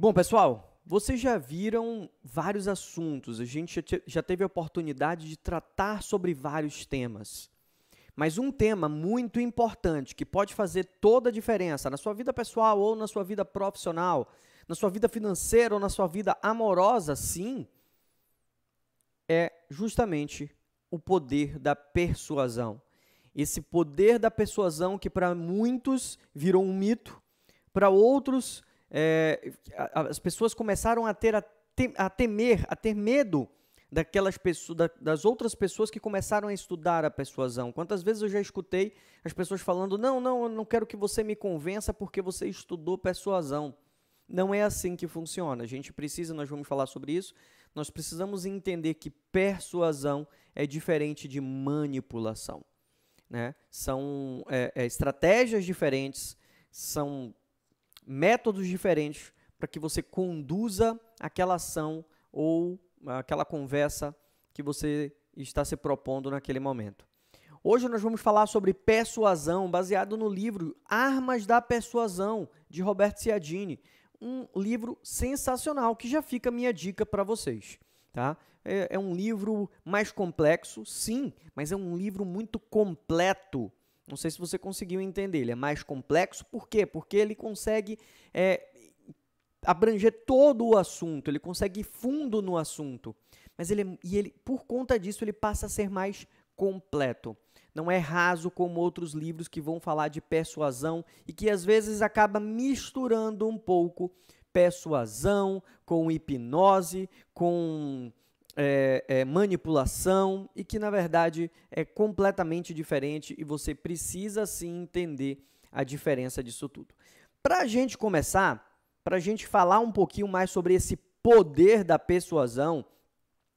Bom, pessoal, vocês já viram vários assuntos, a gente já teve a oportunidade de tratar sobre vários temas. Mas um tema muito importante que pode fazer toda a diferença na sua vida pessoal ou na sua vida profissional, na sua vida financeira ou na sua vida amorosa, sim, é justamente o poder da persuasão. Esse poder da persuasão que para muitos virou um mito, para outros as pessoas começaram a ter medo daquelas pessoas, das outras pessoas que começaram a estudar a persuasão. Quantas vezes eu já escutei as pessoas falando, não, eu não quero que você me convença porque você estudou persuasão. Não é assim que funciona. A gente precisa, nós vamos falar sobre isso, nós precisamos entender que persuasão é diferente de manipulação, né? São estratégias diferentes, são métodos diferentes para que você conduza aquela ação ou aquela conversa que você está se propondo naquele momento. Hoje nós vamos falar sobre persuasão, baseado no livro Armas da Persuasão, de Roberto Cialdini. Um livro sensacional, que já fica a minha dica para vocês. Tá? É um livro mais complexo, sim, mas é um livro muito completo. Não sei se você conseguiu entender, ele é mais complexo, por quê? Porque ele consegue abranger todo o assunto, ele consegue ir fundo no assunto, mas ele, por conta disso, ele passa a ser mais completo. Não é raso como outros livros que vão falar de persuasão e que às vezes acaba misturando um pouco persuasão com hipnose, com manipulação, e que na verdade é completamente diferente e você precisa sim entender a diferença disso tudo. Para a gente começar, para a gente falar um pouquinho mais sobre esse poder da persuasão,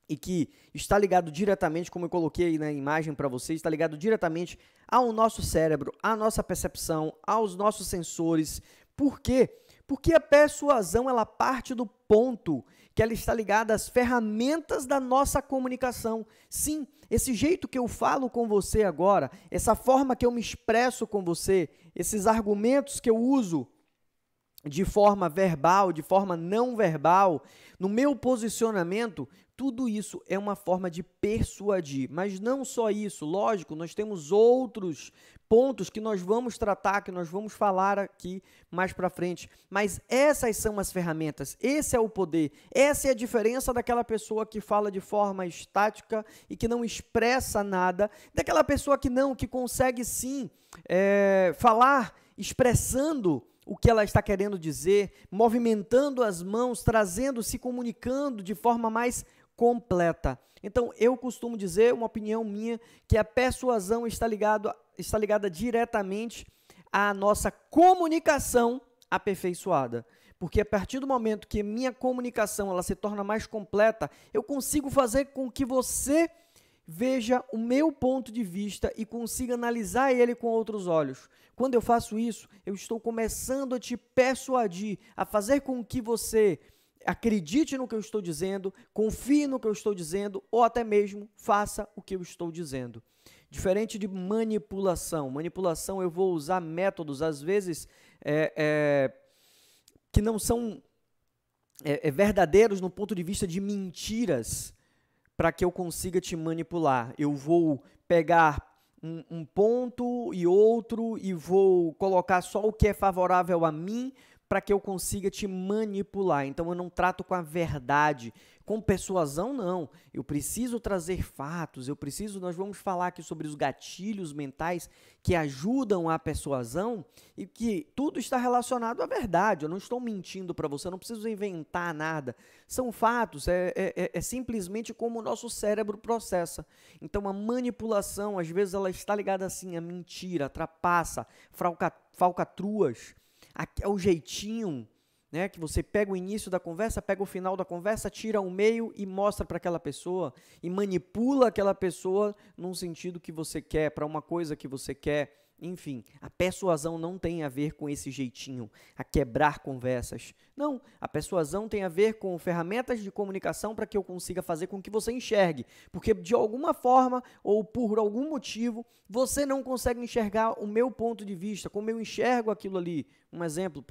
e que está ligado diretamente, como eu coloquei na imagem para vocês, está ligado diretamente ao nosso cérebro, à nossa percepção, aos nossos sensores. Por quê? Porque a persuasão ela parte do ponto que ela está ligada às ferramentas da nossa comunicação. Sim, esse jeito que eu falo com você agora, essa forma que eu me expresso com você, esses argumentos que eu uso de forma verbal, de forma não verbal, no meu posicionamento, tudo isso é uma forma de persuadir. Mas não só isso, lógico, nós temos outros pontos que nós vamos tratar, que nós vamos falar aqui mais para frente. Mas essas são as ferramentas, esse é o poder, essa é a diferença daquela pessoa que fala de forma estática e que não expressa nada, daquela pessoa que consegue sim falar expressando o que ela está querendo dizer, movimentando as mãos, se comunicando de forma mais completa. Então, eu costumo dizer, uma opinião minha, que a persuasão está ligada diretamente à nossa comunicação aperfeiçoada. Porque a partir do momento que minha comunicação ela se torna mais completa, eu consigo fazer com que você veja o meu ponto de vista e consiga analisar ele com outros olhos. Quando eu faço isso, eu estou começando a te persuadir, a fazer com que você acredite no que eu estou dizendo, confie no que eu estou dizendo, ou até mesmo faça o que eu estou dizendo. Diferente de manipulação. Manipulação eu vou usar métodos, às vezes, que não são verdadeiros no ponto de vista de mentiras, para que eu consiga te manipular. Eu vou pegar um ponto e outro e vou colocar só o que é favorável a mim para que eu consiga te manipular. Então, eu não trato com a verdade. Com persuasão, não. Eu preciso trazer fatos, nós vamos falar aqui sobre os gatilhos mentais que ajudam a persuasão e que tudo está relacionado à verdade. Eu não estou mentindo para você, eu não preciso inventar nada. São fatos, é simplesmente como o nosso cérebro processa. Então, a manipulação, às vezes, ela está ligada assim, a mentira, a trapaça, falcatruas, é o jeitinho, né, que você pega o início da conversa, pega o final da conversa, tira o meio e mostra para aquela pessoa e manipula aquela pessoa num sentido que você quer, para uma coisa que você quer. Enfim, a persuasão não tem a ver com esse jeitinho, a quebrar conversas. Não, a persuasão tem a ver com ferramentas de comunicação para que eu consiga fazer com que você enxergue. Porque de alguma forma ou por algum motivo, você não consegue enxergar o meu ponto de vista, como eu enxergo aquilo ali. Um exemplo,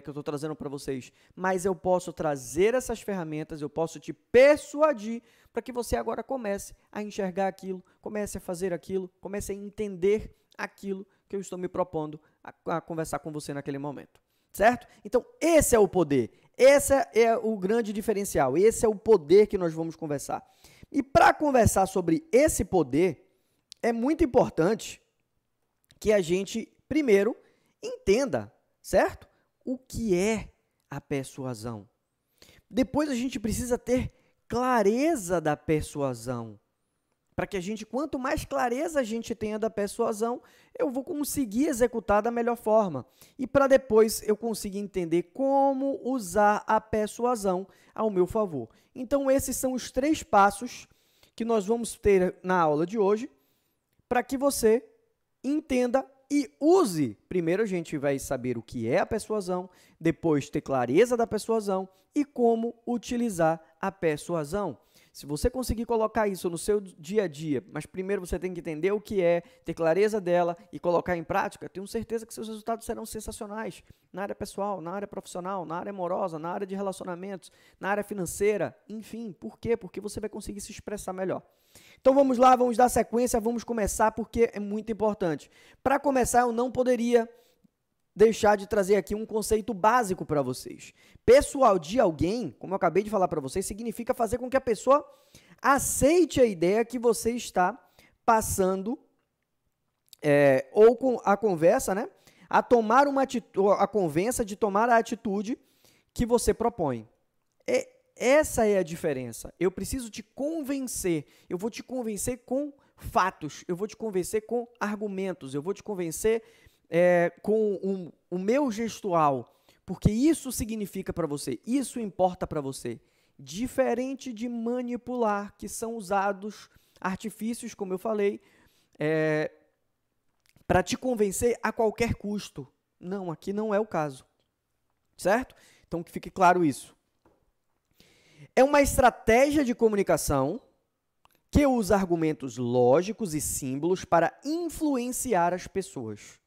que eu estou trazendo para vocês, mas eu posso trazer essas ferramentas, eu posso te persuadir para que você agora comece a enxergar aquilo, comece a fazer aquilo, comece a entender aquilo que eu estou me propondo a conversar com você naquele momento, certo? Então, esse é o poder, esse é o grande diferencial, esse é o poder que nós vamos conversar. E para conversar sobre esse poder, é muito importante que a gente, primeiro, entenda, certo? O que é a persuasão. Depois a gente precisa ter clareza da persuasão. Para que a gente, quanto mais clareza a gente tenha da persuasão, eu vou conseguir executar da melhor forma. E para depois eu conseguir entender como usar a persuasão ao meu favor. Então, esses são os 3 passos que nós vamos ter na aula de hoje, para que você entenda e use. Primeiro a gente vai saber o que é a persuasão, depois ter clareza da persuasão e como utilizar a persuasão. Se você conseguir colocar isso no seu dia a dia, mas primeiro você tem que entender o que é, ter clareza dela e colocar em prática, tenho certeza que seus resultados serão sensacionais na área pessoal, na área profissional, na área amorosa, na área de relacionamentos, na área financeira, enfim. Por quê? Porque você vai conseguir se expressar melhor. Então vamos lá, vamos dar sequência, vamos começar porque é muito importante. Para começar, eu não poderia deixar de trazer aqui um conceito básico para vocês. Persuadir alguém, como eu acabei de falar para vocês, significa fazer com que a pessoa aceite a ideia que você está passando, ou com a conversa, né? A tomar uma atitude, a convença de tomar a atitude que você propõe. Essa é a diferença. Eu preciso te convencer. Eu vou te convencer com fatos. Eu vou te convencer com argumentos. Eu vou te convencer com o meu gestual. Porque isso significa para você. Isso importa para você. Diferente de manipular, que são usados artifícios, como eu falei, para te convencer a qualquer custo. Não, aqui não é o caso. Certo? Então, que fique claro isso. É uma estratégia de comunicação que usa argumentos lógicos e símbolos para influenciar as pessoas.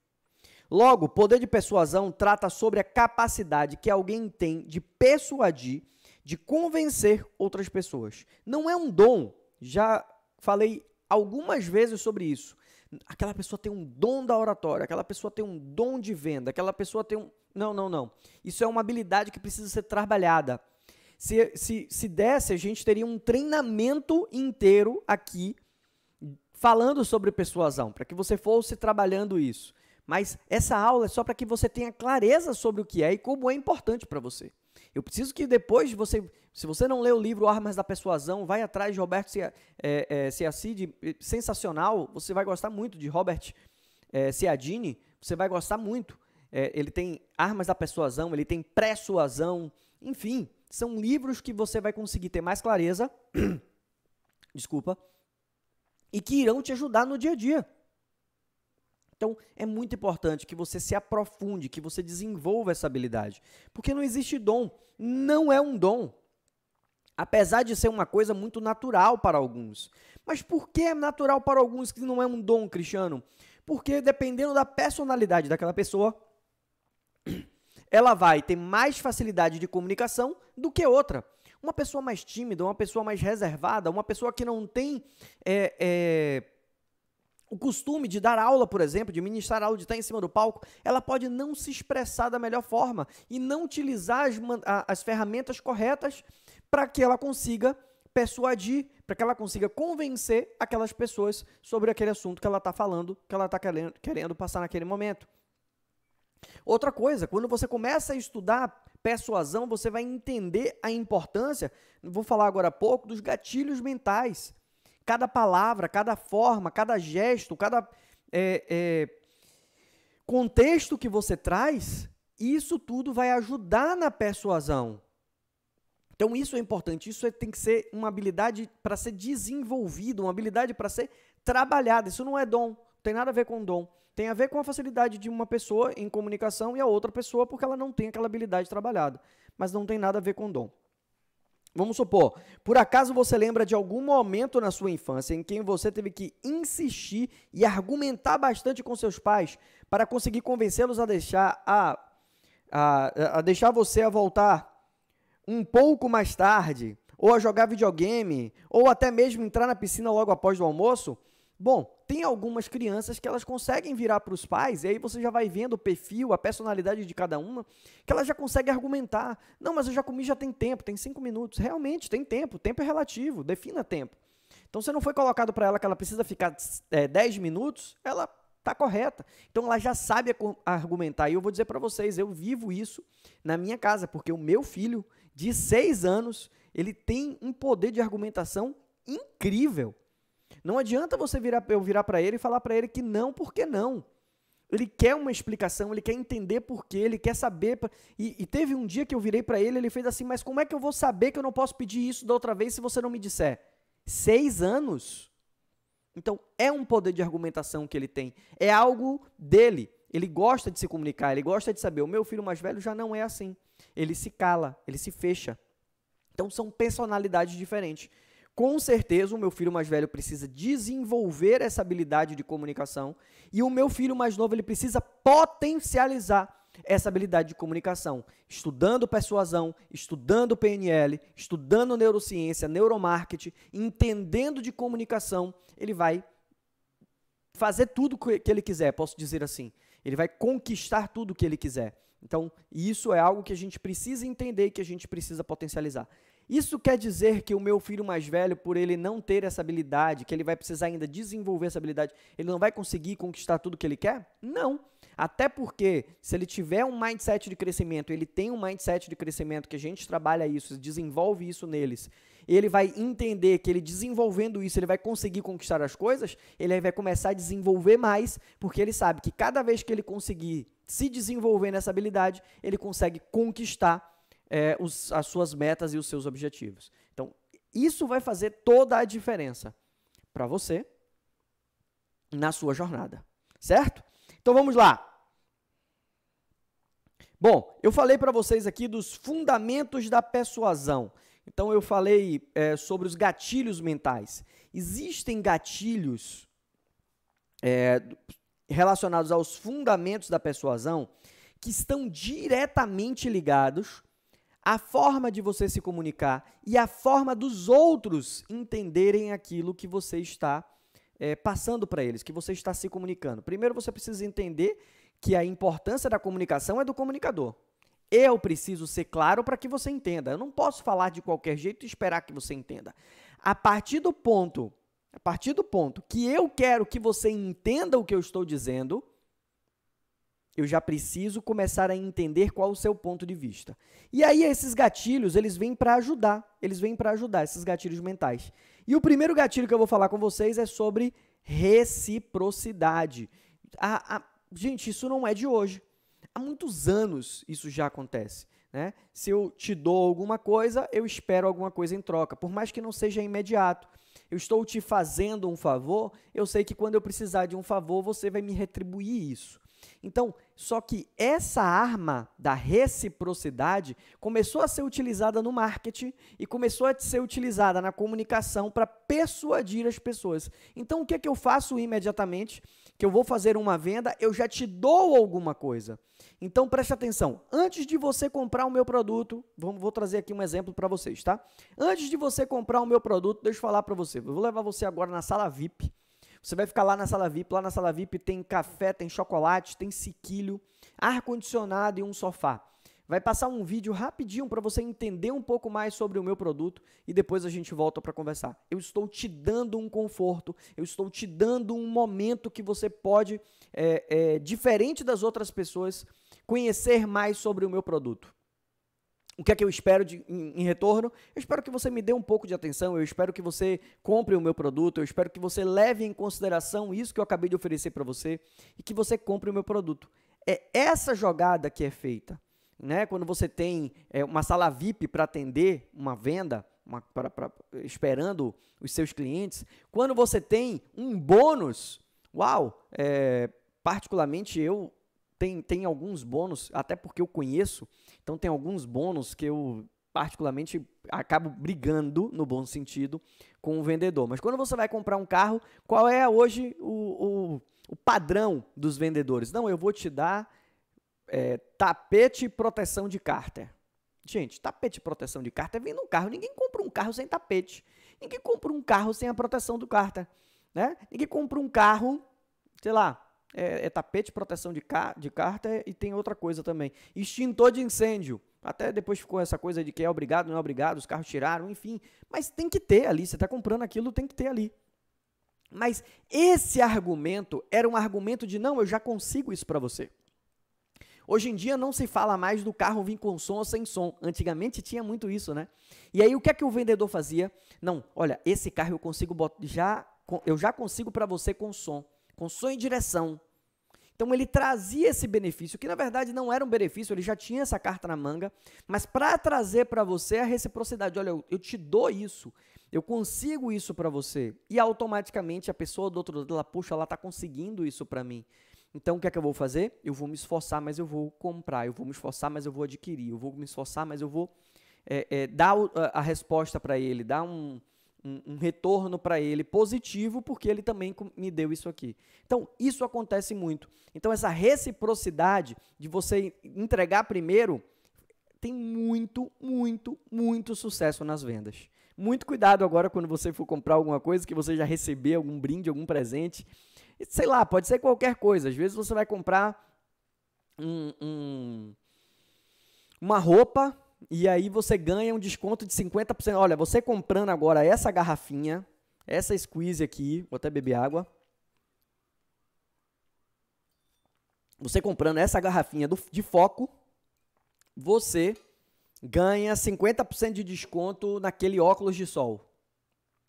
Logo, o poder de persuasão trata sobre a capacidade que alguém tem de persuadir, de convencer outras pessoas. Não é um dom, já falei algumas vezes sobre isso. Aquela pessoa tem um dom da oratória, aquela pessoa tem um dom de venda, aquela pessoa tem um... Não. Isso é uma habilidade que precisa ser trabalhada. Se desse, a gente teria um treinamento inteiro aqui falando sobre persuasão, para que você fosse trabalhando isso. Mas essa aula é só para que você tenha clareza sobre o que é e como é importante para você. Eu preciso que depois, se você não lê o livro Armas da Persuasão, vai atrás de Roberto Ciacidi, sensacional, você vai gostar muito de Robert Cialdini, você vai gostar muito. Ele tem Armas da Persuasão, ele tem Persuasão, enfim... São livros que você vai conseguir ter mais clareza, desculpa, e que irão te ajudar no dia a dia. Então, é muito importante que você se aprofunde, que você desenvolva essa habilidade. Porque não existe dom, não é um dom. Apesar de ser uma coisa muito natural para alguns. Mas por que é natural para alguns que não é um dom, Cristiano? Porque dependendo da personalidade daquela pessoa... ela vai ter mais facilidade de comunicação do que outra. Uma pessoa mais tímida, uma pessoa mais reservada, uma pessoa que não tem o costume de dar aula, por exemplo, de ministrar aula, de estar em cima do palco, ela pode não se expressar da melhor forma e não utilizar as ferramentas corretas para que ela consiga persuadir, para que ela consiga convencer aquelas pessoas sobre aquele assunto que ela está falando, que ela está querendo passar naquele momento. Outra coisa, quando você começa a estudar persuasão, você vai entender a importância, vou falar agora há pouco, dos gatilhos mentais. Cada palavra, cada forma, cada gesto, cada contexto que você traz, isso tudo vai ajudar na persuasão. Então, isso é importante, isso tem que ser uma habilidade para ser desenvolvida, uma habilidade para ser trabalhada. Isso não é dom, não tem nada a ver com dom. Tem a ver com a facilidade de uma pessoa em comunicação e a outra pessoa porque ela não tem aquela habilidade trabalhada. Mas não tem nada a ver com dom. Vamos supor, por acaso você lembra de algum momento na sua infância em que você teve que insistir e argumentar bastante com seus pais para conseguir convencê-los a deixar a deixar você a voltar um pouco mais tarde, ou a jogar videogame, ou até mesmo entrar na piscina logo após o almoço, bom, tem algumas crianças que elas conseguem virar para os pais, e aí você já vai vendo o perfil, a personalidade de cada uma, que ela já consegue argumentar. Não, mas eu já comi, já tem tempo, tem 5 minutos. Realmente, tem tempo, tempo é relativo, defina tempo. Então, se não foi colocado para ela que ela precisa ficar 10 minutos, ela está correta. Então, ela já sabe argumentar. E eu vou dizer para vocês, eu vivo isso na minha casa, porque o meu filho, de 6 anos, ele tem um poder de argumentação incrível. Não adianta eu virar para ele e falar para ele que não, porque não. Ele quer uma explicação, ele quer entender por quê, ele quer saber. E teve um dia que eu virei para ele, ele fez assim, mas como é que eu vou saber que eu não posso pedir isso da outra vez se você não me disser? 6 anos? Então, é um poder de argumentação que ele tem. É algo dele. Ele gosta de se comunicar, ele gosta de saber. O meu filho mais velho já não é assim. Ele se cala, ele se fecha. Então, são personalidades diferentes. Com certeza, o meu filho mais velho precisa desenvolver essa habilidade de comunicação e o meu filho mais novo ele precisa potencializar essa habilidade de comunicação, estudando persuasão, estudando PNL, estudando neurociência, neuromarketing, entendendo de comunicação, ele vai fazer tudo que ele quiser, posso dizer assim. Ele vai conquistar tudo que ele quiser. Então, isso é algo que a gente precisa entender e que a gente precisa potencializar. Isso quer dizer que o meu filho mais velho, por ele não ter essa habilidade, que ele vai precisar ainda desenvolver essa habilidade, ele não vai conseguir conquistar tudo que ele quer? Não. Até porque, se ele tiver um mindset de crescimento, ele tem um mindset de crescimento, que a gente trabalha isso, desenvolve isso neles, ele vai entender que ele desenvolvendo isso, ele vai conseguir conquistar as coisas, ele vai começar a desenvolver mais, porque ele sabe que cada vez que ele conseguir se desenvolver nessa habilidade, ele consegue conquistar as suas metas e os seus objetivos. Então, isso vai fazer toda a diferença para você na sua jornada, certo? Então, vamos lá. Bom, eu falei para vocês aqui dos fundamentos da persuasão. Então, eu falei sobre os gatilhos mentais. Existem gatilhos relacionados aos fundamentos da persuasão que estão diretamente ligados à forma de você se comunicar e à forma dos outros entenderem aquilo que você está passando para eles, que você está se comunicando. Primeiro, você precisa entender que a importância da comunicação é do comunicador. Eu preciso ser claro para que você entenda. Eu não posso falar de qualquer jeito e esperar que você entenda. A partir do ponto que eu quero que você entenda o que eu estou dizendo, eu já preciso começar a entender qual o seu ponto de vista. E aí esses gatilhos, eles vêm para ajudar, esses gatilhos mentais. E o primeiro gatilho que eu vou falar com vocês é sobre reciprocidade. Gente, isso não é de hoje. Há muitos anos isso já acontece, né? Se eu te dou alguma coisa, eu espero alguma coisa em troca, por mais que não seja imediato. Eu estou te fazendo um favor, eu sei que quando eu precisar de um favor, você vai me retribuir isso. Então, só que essa arma da reciprocidade começou a ser utilizada no marketing e começou a ser utilizada na comunicação para persuadir as pessoas. Então, o que é que eu faço imediatamente? Que eu vou fazer uma venda, eu já te dou alguma coisa. Então, preste atenção. Antes de você comprar o meu produto, vou trazer aqui um exemplo para vocês, tá? Antes de você comprar o meu produto, deixa eu falar para você. Eu vou levar você agora na sala VIP. Você vai ficar lá na sala VIP. Lá na sala VIP tem café, tem chocolate, tem sequilho, ar-condicionado e um sofá. Vai passar um vídeo rapidinho para você entender um pouco mais sobre o meu produto e depois a gente volta para conversar. Eu estou te dando um conforto, eu estou te dando um momento que você pode, diferente das outras pessoas, conhecer mais sobre o meu produto. O que é que eu espero em retorno? Eu espero que você me dê um pouco de atenção, eu espero que você compre o meu produto, eu espero que você leve em consideração isso que eu acabei de oferecer para você e que você compre o meu produto. É essa jogada que é feita, né? Quando você tem uma sala VIP para atender uma venda, esperando os seus clientes, quando você tem um bônus, particularmente eu tem alguns bônus, até porque eu conheço, então tem alguns bônus que eu particularmente acabo brigando, no bom sentido, com o vendedor. Mas quando você vai comprar um carro, qual é hoje o padrão dos vendedores? Não, eu vou te dar tapete e proteção de cárter. Gente, tapete e proteção de cárter vem no carro. Ninguém compra um carro sem tapete. Ninguém compra um carro sem a proteção do cárter. Né? Ninguém compra um carro, sei lá, tapete, proteção de cárter e tem outra coisa também. Extintor de incêndio. Até depois ficou essa coisa de que é obrigado, não é obrigado, os carros tiraram, enfim. Mas tem que ter ali, você está comprando aquilo, tem que ter ali. Mas esse argumento era um argumento de, não, eu já consigo isso para você. Hoje em dia não se fala mais do carro vir com som ou sem som. Antigamente tinha muito isso, né? E aí o que é que o vendedor fazia? Não, olha, esse carro eu já consigo para você com som e direção. Então ele trazia esse benefício, que na verdade não era um benefício, ele já tinha essa carta na manga, mas para trazer para você a reciprocidade, olha, eu te dou isso, eu consigo isso para você, e automaticamente a pessoa do outro lado, ela, puxa, ela está conseguindo isso para mim. Então o que é que eu vou fazer? Eu vou me esforçar, mas eu vou comprar, eu vou me esforçar, mas eu vou adquirir, eu vou me esforçar, mas eu vou dar a resposta para ele, dar um retorno para ele positivo, porque ele também me deu isso aqui. Então, isso acontece muito. Então, essa reciprocidade de você entregar primeiro tem muito, muito, muito sucesso nas vendas. Muito cuidado agora quando você for comprar alguma coisa que você já recebeu, algum brinde, algum presente. Sei lá, pode ser qualquer coisa. Às vezes você vai comprar uma roupa e aí você ganha um desconto de 50%. Olha, você comprando agora essa garrafinha, essa squeeze aqui, vou até beber água. Você comprando essa garrafinha de foco, você ganha 50% de desconto naquele óculos de sol.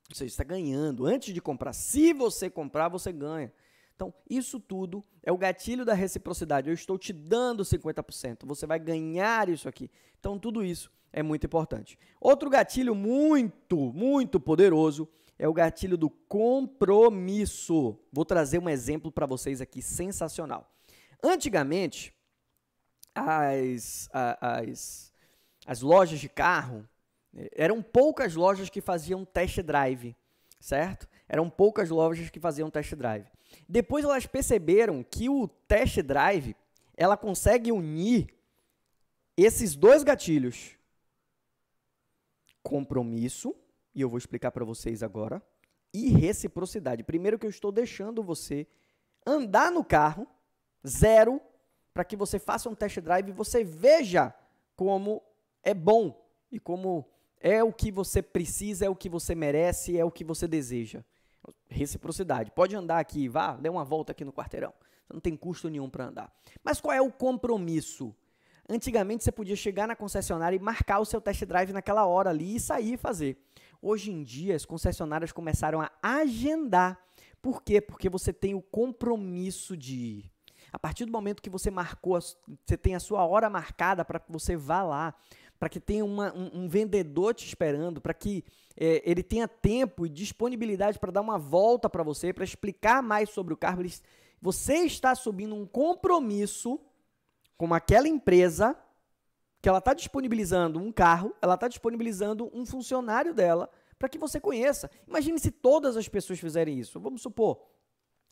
Ou seja, você está ganhando antes de comprar. Se você comprar, você ganha. Então, isso tudo é o gatilho da reciprocidade. Eu estou te dando 50%, você vai ganhar isso aqui. Então, tudo isso é muito importante. Outro gatilho muito, muito poderoso é o gatilho do compromisso. Vou trazer um exemplo para vocês aqui sensacional. Antigamente, as lojas de carro, eram poucas lojas que faziam test drive, certo? Eram poucas lojas que faziam test drive. Depois elas perceberam que o test drive, ela consegue unir esses dois gatilhos. Compromisso, e eu vou explicar para vocês agora, e reciprocidade. Primeiro que eu estou deixando você andar no carro, zero, para que você faça um test drive e você veja como é bom e como é o que você precisa, é o que você merece, é o que você deseja. Reciprocidade. Pode andar aqui, vá, dê uma volta aqui no quarteirão. Não tem custo nenhum para andar. Mas qual é o compromisso? Antigamente você podia chegar na concessionária e marcar o seu test drive naquela hora ali e sair e fazer. Hoje em dia as concessionárias começaram a agendar. Por quê? Porque você tem o compromisso de ir. A partir do momento que você marcou, você tem a sua hora marcada para que você vá lá, para que tenha um vendedor te esperando, para que ele tenha tempo e disponibilidade para dar uma volta para você, para explicar mais sobre o carro. Você está assumindo um compromisso com aquela empresa que ela está disponibilizando um carro, ela está disponibilizando um funcionário dela para que você conheça. Imagine se todas as pessoas fizerem isso. Vamos supor,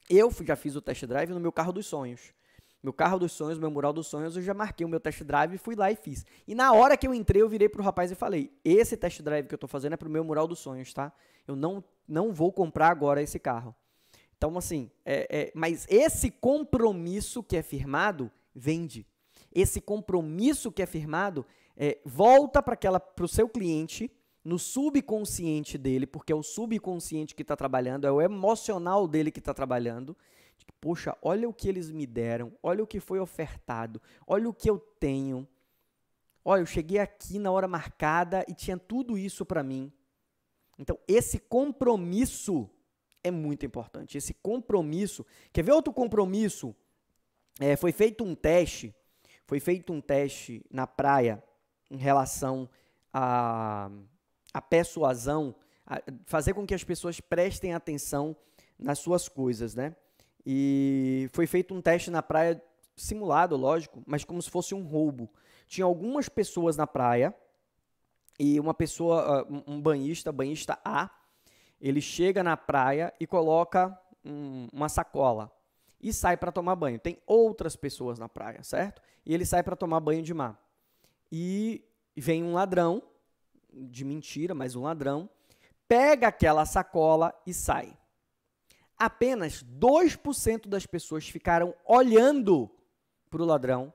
eu já fiz o test drive no meu carro dos sonhos. Meu carro dos sonhos, meu mural dos sonhos, eu já marquei o meu test drive, fui lá e fiz. E na hora que eu entrei, eu virei pro rapaz e falei, esse test drive que eu estou fazendo é pro meu mural dos sonhos, tá? Eu não vou comprar agora esse carro. Então, assim, mas esse compromisso que é firmado, vende. Esse compromisso que é firmado, volta para o seu cliente, no subconsciente dele, porque é o subconsciente que está trabalhando, é o emocional dele que está trabalhando. Poxa, olha o que eles me deram, olha o que foi ofertado, olha o que eu tenho. Olha, eu cheguei aqui na hora marcada e tinha tudo isso para mim. Então, esse compromisso é muito importante. Esse compromisso, quer ver outro compromisso? Foi feito um teste na praia em relação à persuasão, a fazer com que as pessoas prestem atenção nas suas coisas, né? E foi feito um teste na praia, simulado, lógico, mas como se fosse um roubo. Tinha algumas pessoas na praia e uma pessoa, um banhista A, ele chega na praia e coloca uma sacola. e sai para tomar banho. Tem outras pessoas na praia, certo? E ele sai para tomar banho de mar. E vem um ladrão, de mentira, mas um ladrão, pega aquela sacola e sai. Apenas 2% das pessoas ficaram olhando para o ladrão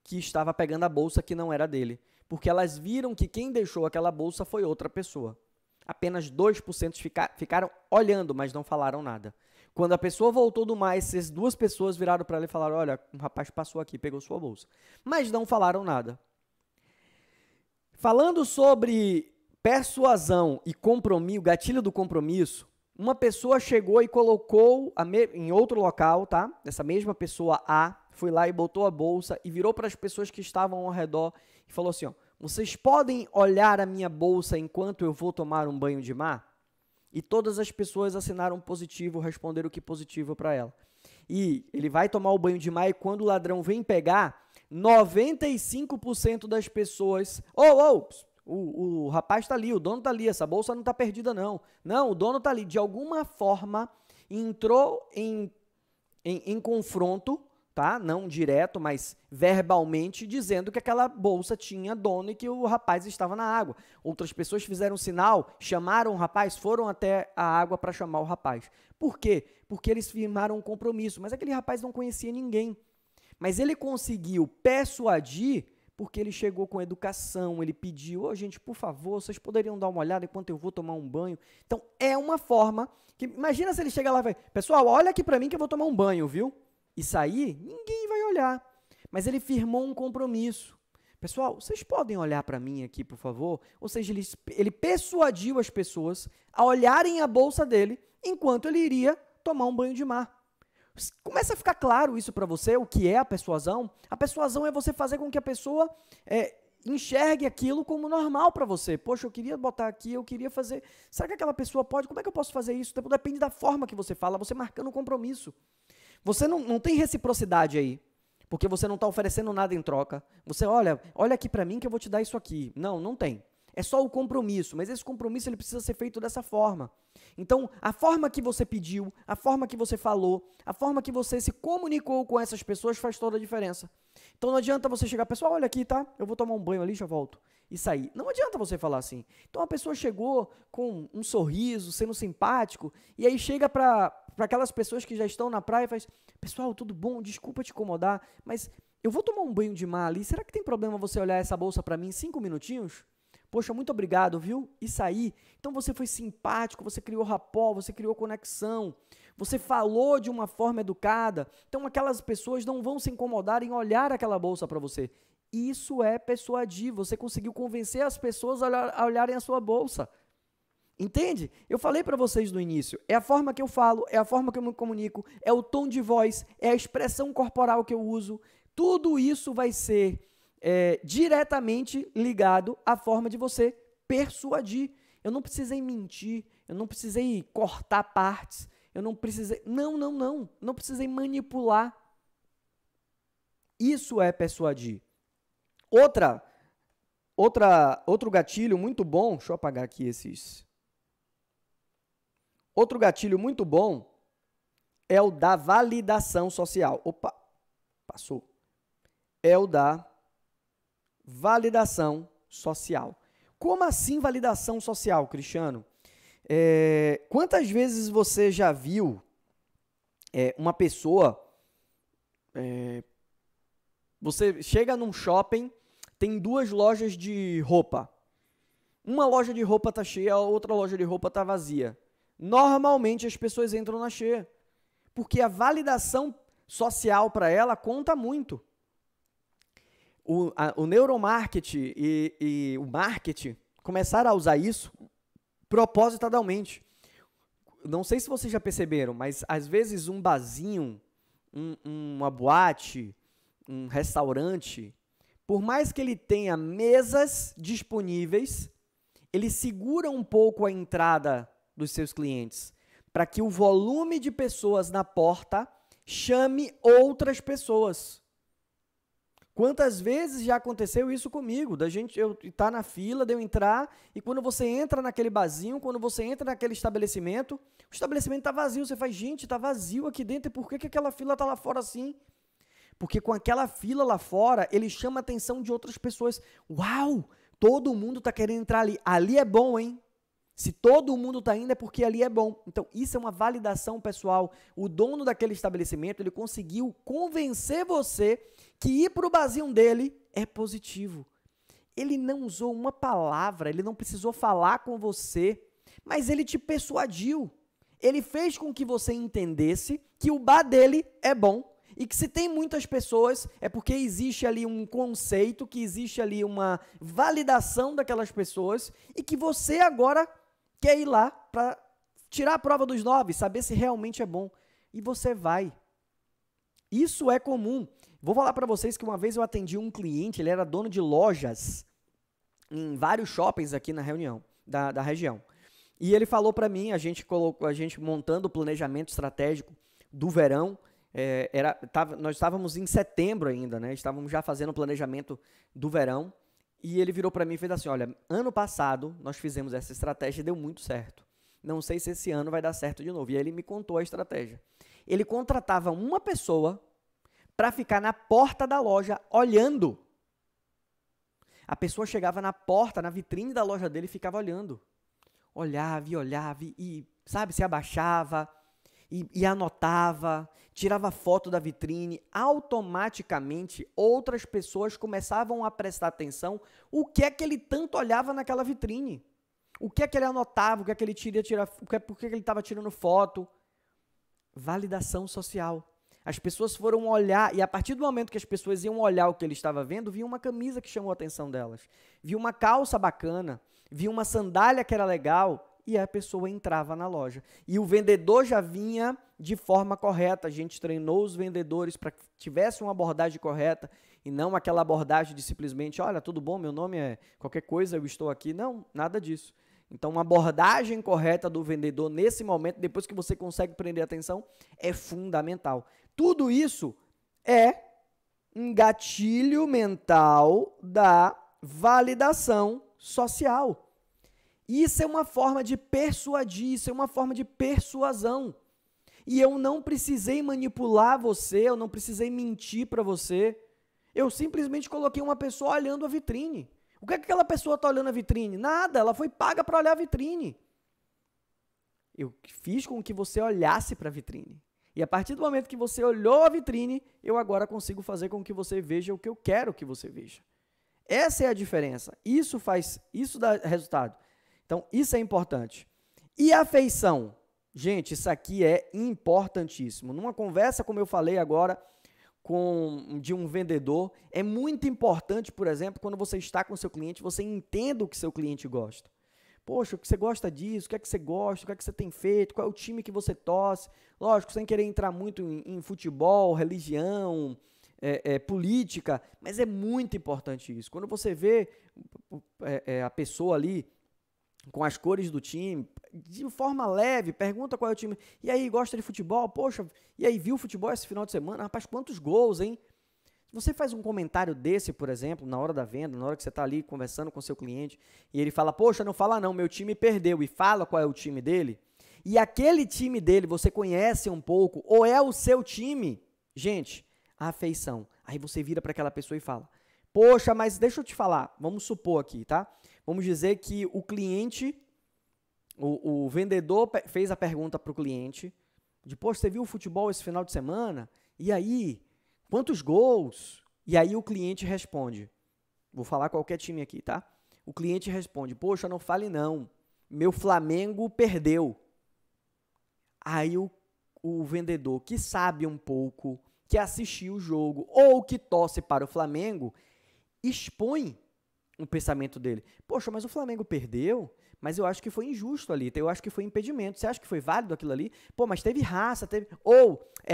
que estava pegando a bolsa que não era dele, porque elas viram que quem deixou aquela bolsa foi outra pessoa. Apenas 2% ficaram olhando, mas não falaram nada. Quando a pessoa voltou do mar, essas duas pessoas viraram para ela e falaram, olha, um rapaz passou aqui, pegou sua bolsa. Mas não falaram nada. Falando sobre persuasão e compromisso, gatilho do compromisso, uma pessoa chegou e colocou em outro local, tá? Essa mesma pessoa A foi lá e botou a bolsa e virou para as pessoas que estavam ao redor e falou assim, ó, vocês podem olhar a minha bolsa enquanto eu vou tomar um banho de mar? E todas as pessoas assinaram positivo, responderam que positivo para ela. E ele vai tomar o banho de mar e quando o ladrão vem pegar, 95% das pessoas... O rapaz está ali, o dono está ali, essa bolsa não está perdida não. Não, o dono está ali. De alguma forma, entrou em confronto, tá? Não direto, mas verbalmente, dizendo que aquela bolsa tinha dono e que o rapaz estava na água. Outras pessoas fizeram sinal, chamaram o rapaz, foram até a água para chamar o rapaz. Por quê? Porque eles firmaram um compromisso, mas aquele rapaz não conhecia ninguém. Mas ele conseguiu persuadir porque ele chegou com educação, ele pediu, gente, por favor, vocês poderiam dar uma olhada enquanto eu vou tomar um banho. Então, é uma forma que, imagina se ele chega lá e vai, pessoal, olha aqui para mim que eu vou tomar um banho, viu? E sair, ninguém vai olhar. Mas ele firmou um compromisso. Pessoal, vocês podem olhar para mim aqui, por favor? Ou seja, ele persuadiu as pessoas a olharem a bolsa dele enquanto ele iria tomar um banho de mar. Começa a ficar claro isso para você, o que é a persuasão? A persuasão é você fazer com que a pessoa enxergue aquilo como normal para você. Poxa, eu queria botar aqui, eu queria fazer... Será que aquela pessoa pode? Como é que eu posso fazer isso? Depende da forma que você fala, você marcando um compromisso. Você não tem reciprocidade aí, porque você não está oferecendo nada em troca. Você, olha aqui para mim que eu vou te dar isso aqui. Não tem. É só o compromisso, mas esse compromisso ele precisa ser feito dessa forma. Então, a forma que você pediu, a forma que você falou, a forma que você se comunicou com essas pessoas faz toda a diferença. Então, não adianta você chegar, pessoal, olha aqui, tá? Eu vou tomar um banho ali, já volto. E sair. Não adianta você falar assim. Então, a pessoa chegou com um sorriso, sendo simpático, e aí chega para aquelas pessoas que já estão na praia e faz, pessoal, tudo bom? Desculpa te incomodar, mas eu vou tomar um banho de mar ali, será que tem problema você olhar essa bolsa para mim em 5 minutinhos? Poxa, muito obrigado, viu? E sair. Então você foi simpático, você criou rapport, você criou conexão, você falou de uma forma educada. Então aquelas pessoas não vão se incomodar em olhar aquela bolsa para você. Isso é persuadir. Você conseguiu convencer as pessoas a olharem a sua bolsa. Entende? Eu falei para vocês no início. É a forma que eu falo, é a forma que eu me comunico, é o tom de voz, é a expressão corporal que eu uso. Tudo isso vai ser... diretamente ligado à forma de você persuadir. Eu não precisei mentir, eu não precisei cortar partes, eu não precisei... Não precisei manipular. Isso é persuadir. Outro gatilho muito bom, deixa eu apagar aqui esses... Outro gatilho muito bom é o da validação social. Opa, passou. É o da validação social. Como assim validação social, Cristiano? Quantas vezes você já viu uma pessoa... você chega num shopping, tem 2 lojas de roupa. Uma loja de roupa está cheia, a outra loja de roupa está vazia. Normalmente as pessoas entram na cheia, porque a validação social para ela conta muito. O neuromarketing e o marketing começaram a usar isso propositadamente. Não sei se vocês já perceberam, mas às vezes um barzinho, uma boate, um restaurante, por mais que ele tenha mesas disponíveis, ele segura um pouco a entrada dos seus clientes, para que o volume de pessoas na porta chame outras pessoas. Quantas vezes já aconteceu isso comigo? Eu estar na fila, de eu entrar, e quando você entra naquele barzinho, quando você entra naquele estabelecimento, o estabelecimento está vazio. Você faz, gente, está vazio aqui dentro, e por que aquela fila está lá fora assim? Porque com aquela fila lá fora, ele chama a atenção de outras pessoas. Uau, todo mundo está querendo entrar ali. Ali é bom, hein? Se todo mundo está indo é porque ali é bom. Então, isso é uma validação pessoal. O dono daquele estabelecimento, ele conseguiu convencer você que ir para o barzinho dele é positivo. Ele não usou uma palavra, ele não precisou falar com você, mas ele te persuadiu. Ele fez com que você entendesse que o bar dele é bom e que se tem muitas pessoas é porque existe ali um conceito, que existe ali uma validação daquelas pessoas e que você agora quer ir lá para tirar a prova dos 9, saber se realmente é bom. E você vai. Isso é comum. Vou falar para vocês que uma vez eu atendi um cliente, ele era dono de lojas em vários shoppings aqui na região. E ele falou para mim, a gente montando o planejamento estratégico do verão, nós estávamos em setembro ainda, né? Estávamos já fazendo o planejamento do verão. E ele virou para mim e fez assim, olha, ano passado nós fizemos essa estratégia e deu muito certo. Não sei se esse ano vai dar certo de novo. E aí ele me contou a estratégia. Ele contratava uma pessoa para ficar na porta da loja olhando. A pessoa chegava na porta, na vitrine da loja dele e ficava olhando. Olhava e sabe, se abaixava e anotava, tirava foto da vitrine. Automaticamente, outras pessoas começavam a prestar atenção o que é que ele tanto olhava naquela vitrine. O que é que ele anotava, o que é que ele por que ele estava tirando foto. Validação social. As pessoas foram olhar, e a partir do momento que as pessoas iam olhar o que ele estava vendo, viam uma camisa que chamou a atenção delas, viu uma calça bacana, viu uma sandália que era legal, e a pessoa entrava na loja. E o vendedor já vinha de forma correta, a gente treinou os vendedores para que tivesse uma abordagem correta, e não aquela abordagem de simplesmente, olha, tudo bom, meu nome é qualquer coisa, eu estou aqui. Não, nada disso. Então, uma abordagem correta do vendedor nesse momento, depois que você consegue prender a atenção, é fundamental. Tudo isso é um gatilho mental da validação social. Isso é uma forma de persuadir, isso é uma forma de persuasão. E eu não precisei manipular você, eu não precisei mentir para você. Eu simplesmente coloquei uma pessoa olhando a vitrine. O que é que aquela pessoa está olhando a vitrine? Nada, ela foi paga para olhar a vitrine. Eu fiz com que você olhasse para a vitrine. E a partir do momento que você olhou a vitrine, eu agora consigo fazer com que você veja o que eu quero que você veja. Essa é a diferença. Isso dá resultado. Então, isso é importante. E a afeição? Gente, isso aqui é importantíssimo. Numa conversa, como eu falei agora, de um vendedor, é muito importante, por exemplo, quando você está com o seu cliente, você entenda o que seu cliente gosta. Poxa, o que você gosta disso? O que é que você gosta? O que é que você tem feito? Qual é o time que você torce? Lógico, sem querer entrar muito em futebol, religião, política, mas é muito importante isso. Quando você vê a pessoa ali com as cores do time, de forma leve, pergunta qual é o time. E aí, gosta de futebol? Poxa, e aí, viu futebol esse final de semana? Rapaz, quantos gols, hein? Se você faz um comentário desse, por exemplo, na hora da venda, na hora que você está ali conversando com o seu cliente, e ele fala, poxa, não fala não, meu time perdeu, e fala qual é o time dele, e aquele time dele você conhece um pouco, ou é o seu time, gente, a afeição. Aí você vira para aquela pessoa e fala, poxa, mas deixa eu te falar, vamos supor aqui, tá? Vamos dizer que o cliente, o vendedor fez a pergunta para o cliente, de, poxa, você viu o futebol esse final de semana? E aí, quantos gols? E aí o cliente responde, vou falar qualquer time aqui, tá? O cliente responde, poxa, não fale não, meu Flamengo perdeu. Aí o vendedor, que sabe um pouco, que assistiu o jogo, ou que torce para o Flamengo, expõe o pensamento dele. Poxa, mas o Flamengo perdeu, mas eu acho que foi injusto ali, eu acho que foi impedimento. Você acha que foi válido aquilo ali? Pô, mas teve raça, teve...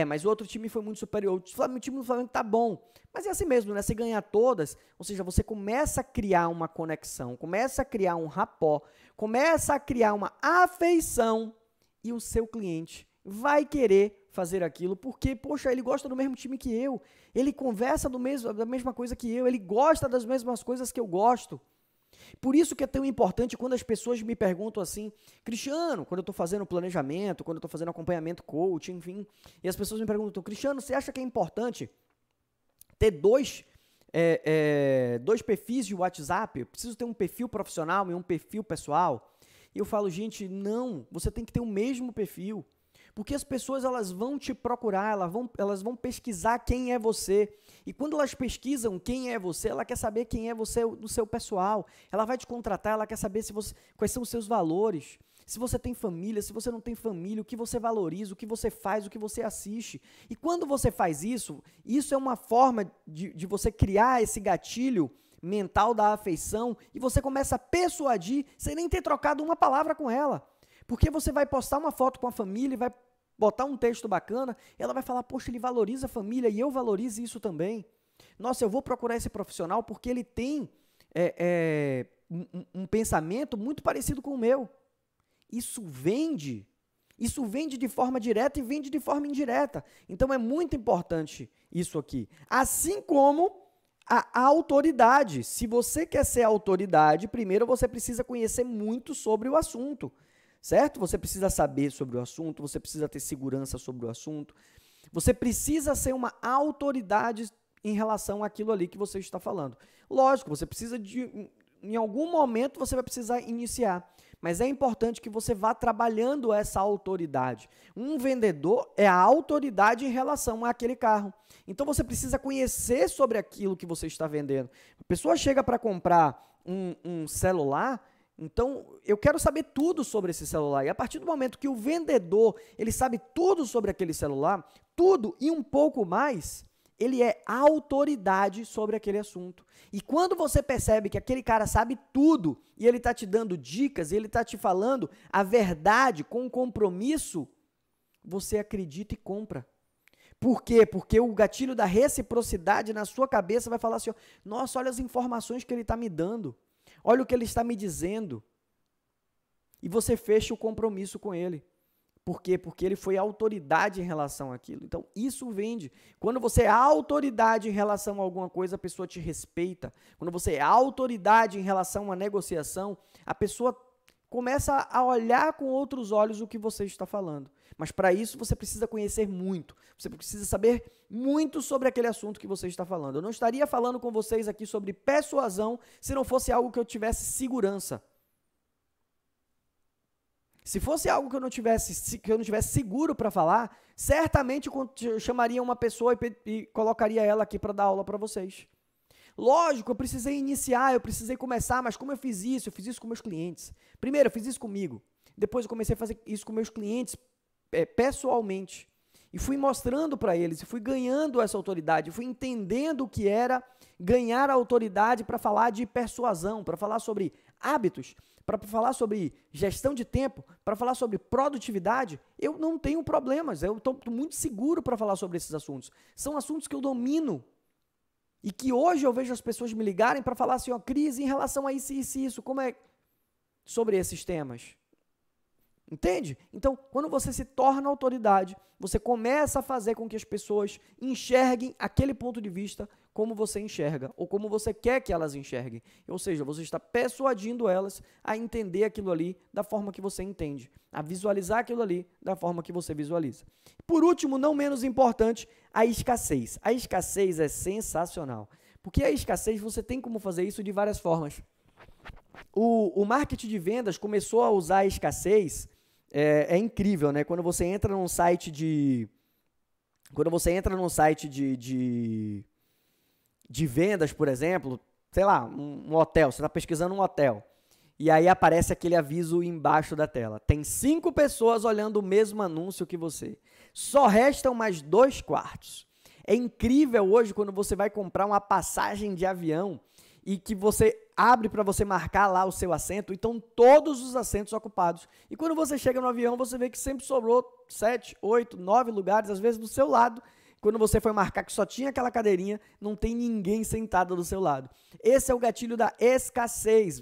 mas o outro time foi muito superior, o time do Flamengo tá bom. Mas é assim mesmo, né? Se ganhar todas, ou seja, você começa a criar uma conexão, começa a criar um rapport, começa a criar uma afeição, e o seu cliente vai querer fazer aquilo, porque, poxa, ele gosta do mesmo time que eu, ele conversa da mesma coisa que eu, ele gosta das mesmas coisas que eu gosto. Por isso que é tão importante quando as pessoas me perguntam assim, Cristiano, quando eu estou fazendo planejamento, quando eu estou fazendo acompanhamento coaching, enfim, e as pessoas me perguntam, Cristiano, você acha que é importante ter dois perfis de WhatsApp? Eu preciso ter um perfil profissional e um perfil pessoal? E eu falo, gente, não, você tem que ter o mesmo perfil. Porque as pessoas elas vão te procurar, elas vão pesquisar quem é você. E quando elas pesquisam quem é você, ela quer saber quem é você do seu pessoal. Ela vai te contratar, ela quer saber quais são os seus valores. Se você tem família, se você não tem família, o que você valoriza, o que você faz, o que você assiste. E quando você faz isso, isso é uma forma de você criar esse gatilho mental da afeição e você começa a persuadir sem nem ter trocado uma palavra com ela. Porque você vai postar uma foto com a família e vai botar um texto bacana, ela vai falar, poxa, ele valoriza a família e eu valorizo isso também. Nossa, eu vou procurar esse profissional porque ele tem um pensamento muito parecido com o meu. Isso vende de forma direta e vende de forma indireta. Então é muito importante isso aqui. Assim como a autoridade. Se você quer ser autoridade, primeiro você precisa conhecer muito sobre o assunto. Certo? Você precisa saber sobre o assunto, você precisa ter segurança sobre o assunto, você precisa ser uma autoridade em relação àquilo ali que você está falando. Lógico, você precisa em algum momento você vai precisar iniciar, mas é importante que você vá trabalhando essa autoridade. Um vendedor é a autoridade em relação àquele carro. Então você precisa conhecer sobre aquilo que você está vendendo. A pessoa chega para comprar um celular. Então, eu quero saber tudo sobre esse celular. E a partir do momento que o vendedor, ele sabe tudo sobre aquele celular, tudo e um pouco mais, ele é autoridade sobre aquele assunto. E quando você percebe que aquele cara sabe tudo, e ele está te dando dicas, e ele está te falando a verdade com compromisso, você acredita e compra. Por quê? Porque o gatilho da reciprocidade na sua cabeça vai falar assim, nossa, olha as informações que ele está me dando. Olha o que ele está me dizendo. E você fecha o compromisso com ele. Por quê? Porque ele foi autoridade em relação àquilo. Então, isso vende. Quando você é autoridade em relação a alguma coisa, a pessoa te respeita. Quando você é autoridade em relação a uma negociação, a pessoa começa a olhar com outros olhos o que você está falando. Mas para isso você precisa conhecer muito. Você precisa saber muito sobre aquele assunto que você está falando. Eu não estaria falando com vocês aqui sobre persuasão se não fosse algo que eu tivesse segurança. Se fosse algo que eu não tivesse seguro para falar, certamente eu chamaria uma pessoa e colocaria ela aqui para dar aula para vocês. Lógico, eu precisei iniciar, eu precisei começar, mas como eu fiz isso com meus clientes. Primeiro, eu fiz isso comigo. Depois eu comecei a fazer isso com meus clientes pessoalmente. E fui mostrando para eles, e fui ganhando essa autoridade, fui entendendo o que era ganhar a autoridade para falar de persuasão, para falar sobre hábitos, para falar sobre gestão de tempo, para falar sobre produtividade. Eu não tenho problemas, eu estou muito seguro para falar sobre esses assuntos. São assuntos que eu domino. E que hoje eu vejo as pessoas me ligarem para falar assim, Cris, em relação a isso, isso, como é sobre esses temas? Entende? Então, quando você se torna autoridade, você começa a fazer com que as pessoas enxerguem aquele ponto de vista como você enxerga, ou como você quer que elas enxerguem. Ou seja, você está persuadindo elas a entender aquilo ali da forma que você entende, a visualizar aquilo ali da forma que você visualiza. Por último, não menos importante, a escassez. A escassez é sensacional, porque a escassez você tem como fazer isso de várias formas. O marketing de vendas começou a usar a escassez. É incrível, né? Quando você entra num site de vendas, por exemplo, sei lá, um hotel, você está pesquisando um hotel, e aí aparece aquele aviso embaixo da tela. Tem 5 pessoas olhando o mesmo anúncio que você. Só restam mais 2 quartos. É incrível hoje quando você vai comprar uma passagem de avião e que você abre para você marcar lá o seu assento, e estão todos os assentos ocupados. E quando você chega no avião, você vê que sempre sobrou 7, 8, 9 lugares, às vezes do seu lado, Quando você foi marcar que só tinha aquela cadeirinha, não tem ninguém sentado do seu lado. Esse é o gatilho da escassez.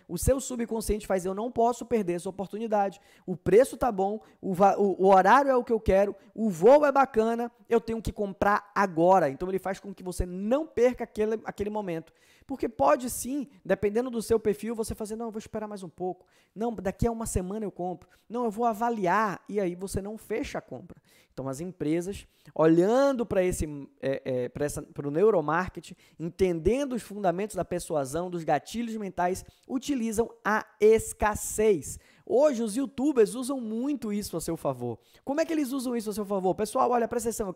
O seu subconsciente faz, eu não posso perder essa oportunidade. O preço tá bom, o horário é o que eu quero, o voo é bacana, eu tenho que comprar agora. Então ele faz com que você não perca aquele momento. Porque pode sim, dependendo do seu perfil, você fazer, não, eu vou esperar mais um pouco. Não, daqui a uma semana eu compro. Não, eu vou avaliar. E aí você não fecha a compra. Então as empresas, olhando para o neuromarketing, entendendo os fundamentos da persuasão, dos gatilhos mentais, utilizam a escassez. Hoje os youtubers usam muito isso a seu favor. Como é que eles usam isso a seu favor? Pessoal, olha, presta atenção,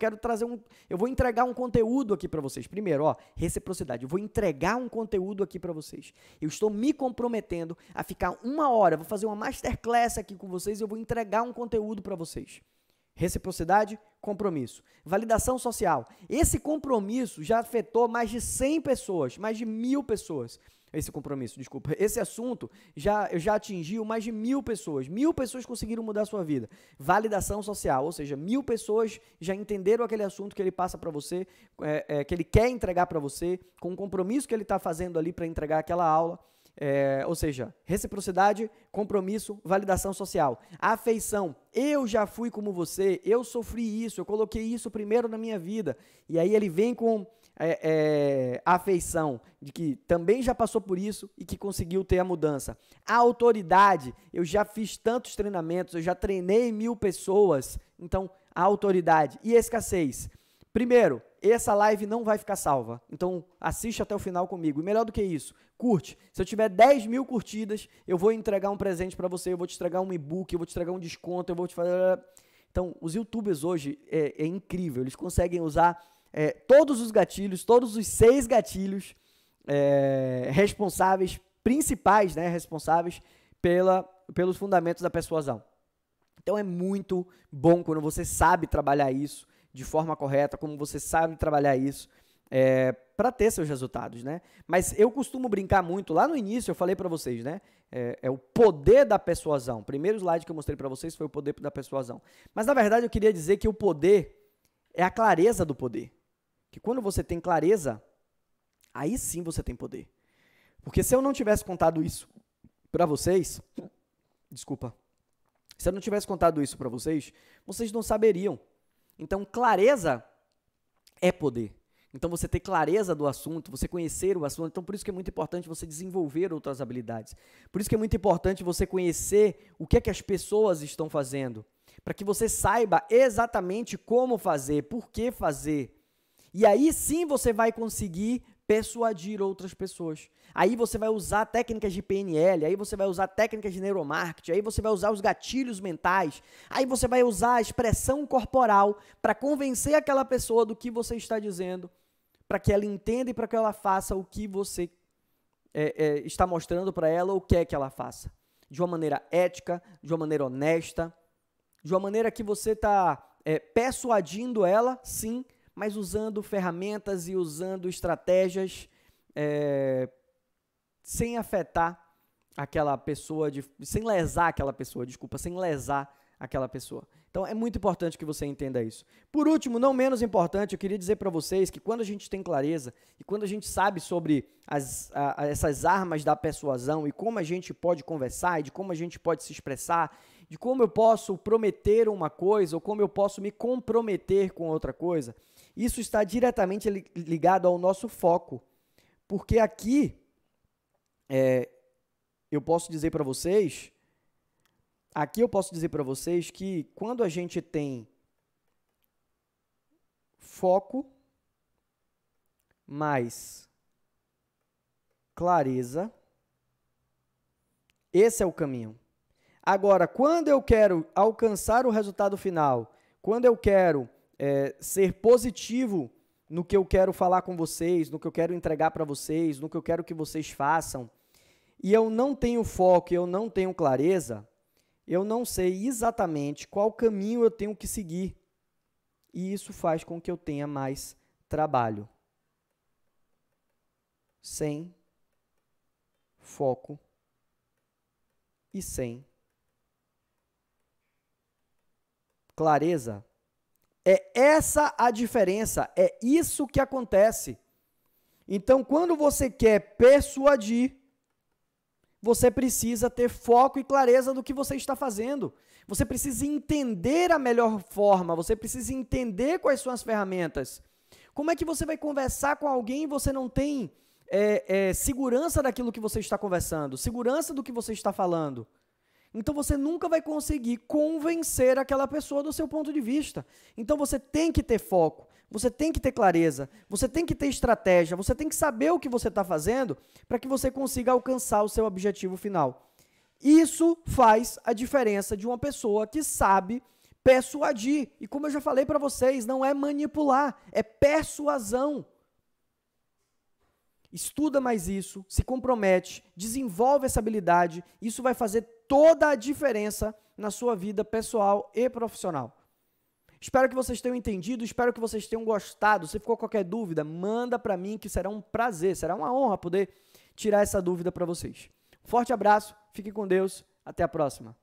eu vou entregar um conteúdo aqui para vocês. Primeiro, ó, reciprocidade, eu vou entregar um conteúdo aqui para vocês. Eu estou me comprometendo a ficar 1 hora, vou fazer uma masterclass aqui com vocês e eu vou entregar um conteúdo para vocês. Reciprocidade, compromisso. Validação social. Esse compromisso já afetou mais de 100 pessoas, mais de 1000 pessoas. Esse compromisso, desculpa. Esse assunto já atingiu mais de 1000 pessoas. 1000 pessoas conseguiram mudar a sua vida. Validação social, ou seja, 1000 pessoas já entenderam aquele assunto que ele passa para você, que ele quer entregar para você, com o compromisso que ele está fazendo ali para entregar aquela aula. Ou seja, reciprocidade, compromisso, validação social. Afeição. Eu já fui como você, eu sofri isso, eu coloquei isso primeiro na minha vida. E aí ele vem com a afeição de que também já passou por isso e que conseguiu ter a mudança. A autoridade. Eu já fiz tantos treinamentos, eu já treinei 1000 pessoas. Então, a autoridade. E a escassez. Primeiro, essa live não vai ficar salva, então assiste até o final comigo. E melhor do que isso, curte. Se eu tiver 10.000 curtidas, eu vou entregar um presente para você, eu vou te entregar um e-book, eu vou te entregar um desconto, eu vou te fazer... Então, os youtubers hoje é incrível, eles conseguem usar todos os gatilhos, todos os 6 gatilhos responsáveis, principais, né, responsáveis pelos fundamentos da persuasão. Então, é muito bom quando você sabe trabalhar isso de forma correta, como você sabe trabalhar isso para ter seus resultados, né? Mas eu costumo brincar muito, lá no início eu falei para vocês, né? É o poder da persuasão. O primeiro slide que eu mostrei para vocês foi o poder da persuasão. Mas, na verdade, eu queria dizer que o poder é a clareza do poder. Que quando você tem clareza, aí sim você tem poder. Porque se eu não tivesse contado isso para vocês, desculpa, se eu não tivesse contado isso para vocês, vocês não saberiam. Então, clareza é poder. Então, você ter clareza do assunto, você conhecer o assunto. Então, por isso que é muito importante você desenvolver outras habilidades. Por isso que é muito importante você conhecer o que é que as pessoas estão fazendo. Para que você saiba exatamente como fazer, por que fazer. E aí sim você vai conseguir persuadir outras pessoas. Aí você vai usar técnicas de PNL, aí você vai usar técnicas de neuromarketing, aí você vai usar os gatilhos mentais, aí você vai usar a expressão corporal para convencer aquela pessoa do que você está dizendo, para que ela entenda e para que ela faça o que você está mostrando para ela ou quer que ela faça. De uma maneira ética, de uma maneira honesta, de uma maneira que você está persuadindo ela, sim, mas usando ferramentas e usando estratégias sem afetar aquela pessoa, sem lesar aquela pessoa, sem lesar aquela pessoa. Então, é muito importante que você entenda isso. Por último, não menos importante, eu queria dizer para vocês que quando a gente tem clareza e quando a gente sabe sobre essas armas da persuasão e como a gente pode conversar e de como a gente pode se expressar, de como eu posso prometer uma coisa ou como eu posso me comprometer com outra coisa, isso está diretamente ligado ao nosso foco. Porque aqui, eu posso dizer para vocês que quando a gente tem foco mais clareza, esse é o caminho. Agora, quando eu quero alcançar o resultado final, quando eu quero ser positivo no que eu quero falar com vocês, no que eu quero entregar para vocês, no que eu quero que vocês façam, e eu não tenho foco, eu não tenho clareza, eu não sei exatamente qual caminho eu tenho que seguir. E isso faz com que eu tenha mais trabalho. Sem foco e sem clareza, É essa a diferença, é isso que acontece. Então, quando você quer persuadir, você precisa ter foco e clareza do que você está fazendo. Você precisa entender a melhor forma, você precisa entender quais são as ferramentas. Como é que você vai conversar com alguém e você não tem segurança daquilo que você está conversando, segurança do que você está falando? Então você nunca vai conseguir convencer aquela pessoa do seu ponto de vista. Então você tem que ter foco, você tem que ter clareza, você tem que ter estratégia, você tem que saber o que você está fazendo para que você consiga alcançar o seu objetivo final. Isso faz a diferença de uma pessoa que sabe persuadir. E como eu já falei para vocês, não é manipular, é persuasão. Estuda mais isso, se compromete, desenvolve essa habilidade, isso vai fazer toda a diferença na sua vida pessoal e profissional. Espero que vocês tenham entendido, espero que vocês tenham gostado. Se ficou qualquer dúvida, manda para mim que será um prazer, será uma honra poder tirar essa dúvida para vocês. Forte abraço, fique com Deus, até a próxima.